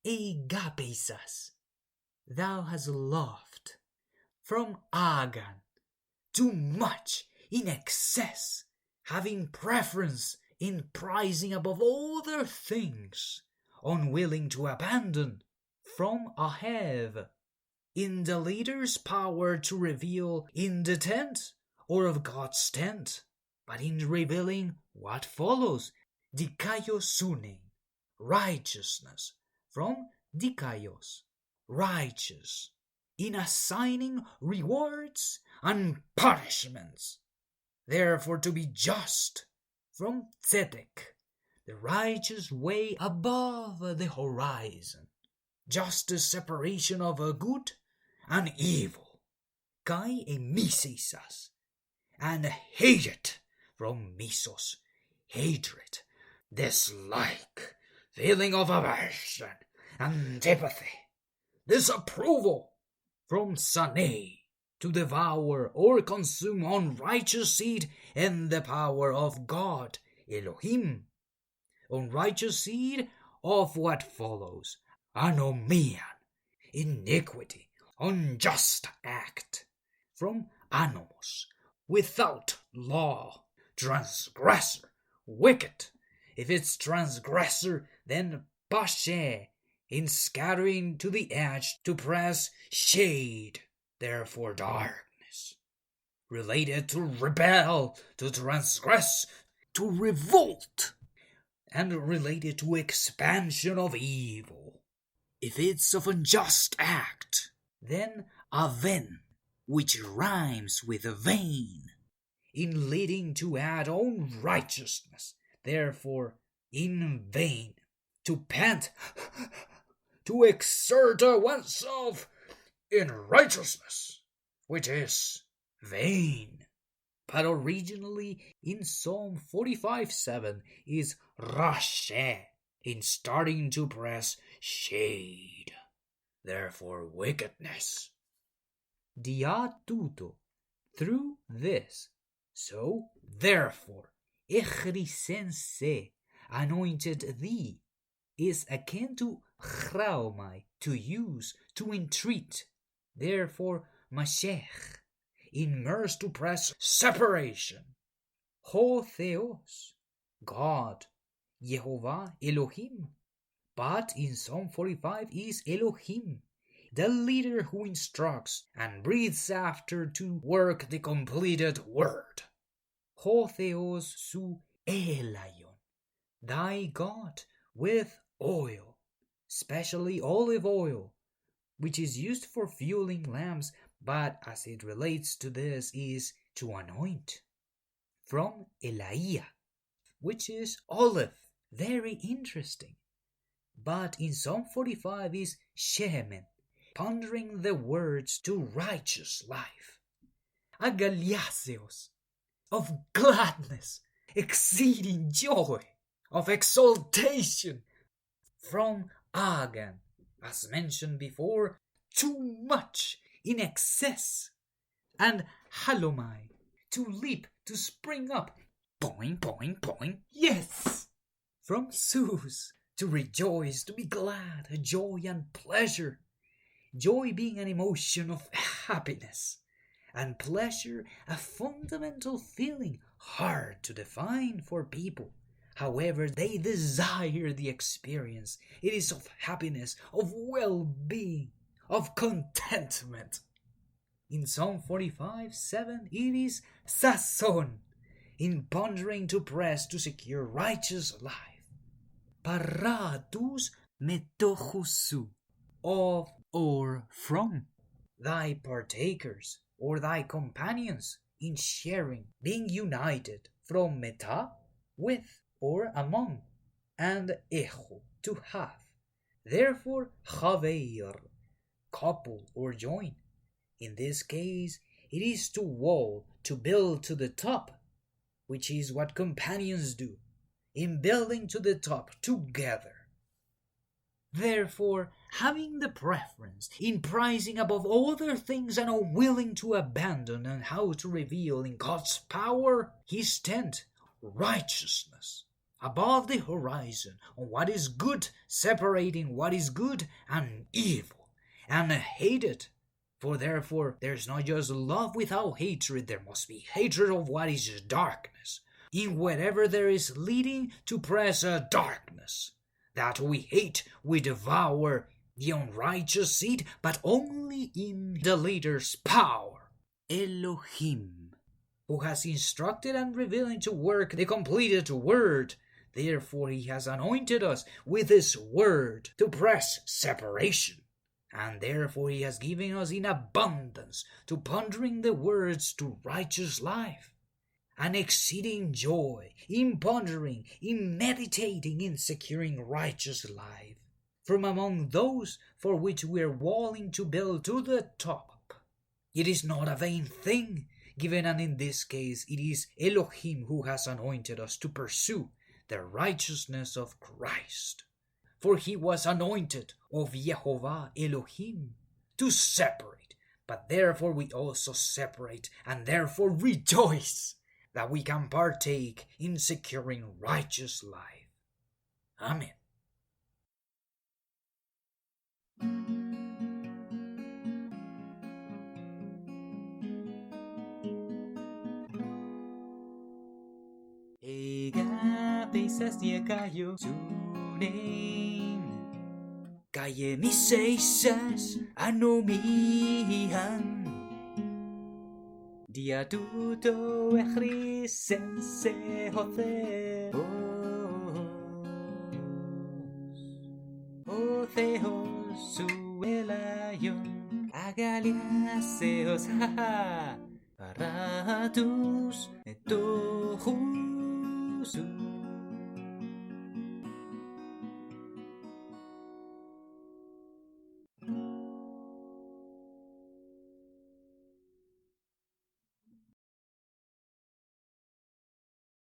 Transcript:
agapeisas. Thou hast loved from agan, too much, in excess, having preference in prizing above other things, unwilling to abandon from a have, in the leader's power to reveal in the tent or of God's tent, but in revealing what follows, dikaiosune, righteousness, from dikaios, righteous, in assigning rewards and punishments. Therefore to be just, from tzedek, the righteous way above the horizon, justice separation of a good and evil, kai emisisas, and hated from misos, hatred, dislike, feeling of aversion, antipathy, disapproval, from sane, to devour or consume unrighteous seed in the power of God, Elohim, unrighteous seed of what follows, anoin, iniquity, unjust act, from anomos, without law, transgressor, wicked. If it's transgressor, then pashe, in scattering to the edge to press shade, therefore darkness. Related to rebel, to transgress, to revolt, and related to expansion of evil. If it's of unjust act, then aven, which rhymes with vain, in leading to add unrighteousness, therefore in vain, to pant, to exert oneself in righteousness, which is vain. But originally in Psalm 45:7 is rashe, in starting to press shade, therefore wickedness. Dia tuto, through this, so therefore, echrisense, anointed thee, is akin to chraomai, to use, to entreat, therefore mashech, immersed to press separation. Ho Theos, God, Yehovah, Elohim. But in Psalm 45 is Elohim, the leader who instructs and breathes after to work the completed word. Ho Theos su Elion, thy God, with oil, especially olive oil, which is used for fueling lamps, but as it relates to this is to anoint. From Elaia, which is olive, very interesting. But in Psalm 45 is Shemen, pondering the words to righteous life. Agaliaseos, of gladness, exceeding joy, of exaltation. From agan, as mentioned before, too much, in excess. And halomai, to leap, to spring up, point, point, point, yes. From sus, to rejoice, to be glad, a joy and pleasure. Joy being an emotion of happiness, and pleasure a fundamental feeling hard to define for people. However they desire the experience, it is of happiness, of well-being, of contentment. In Psalm 45:7 it is sazon, in pondering to press to secure righteous life. Paratus metochusu, of or from, thy partakers or thy companions in sharing, being united, from meta, with or among, and echo, to have. Therefore chaveir, couple or join. In this case it is to wall, to build to the top, which is what companions do, in building to the top together. Therefore, having the preference in prizing above other things and unwilling to abandon, and how to reveal in God's power his tent, righteousness, above the horizon on what is good, separating what is good and evil, and hate it. For therefore there's not just love without hatred, there must be hatred of what is darkness, in wherever there is leading to press a darkness. That we hate, we devour the unrighteous seed, but only in the leader's power, Elohim, who has instructed and revealed into work the completed word. Therefore he has anointed us with his word to press separation. And therefore he has given us in abundance to pondering the words to righteous life. An exceeding joy in pondering, in meditating, in securing righteous life. From among those for which we are walling to build to the top. It is not a vain thing, given and in this case it is Elohim who has anointed us to pursue the righteousness of Christ. For he was anointed of Yehovah Elohim to separate, but therefore we also separate and therefore rejoice that we can partake in securing righteous life. Amen. Kayo sunin Kaya ni seisas anomihan Dia tuto echrisense hotheos Hotheos suelayon agaliaseos Paratus etohusu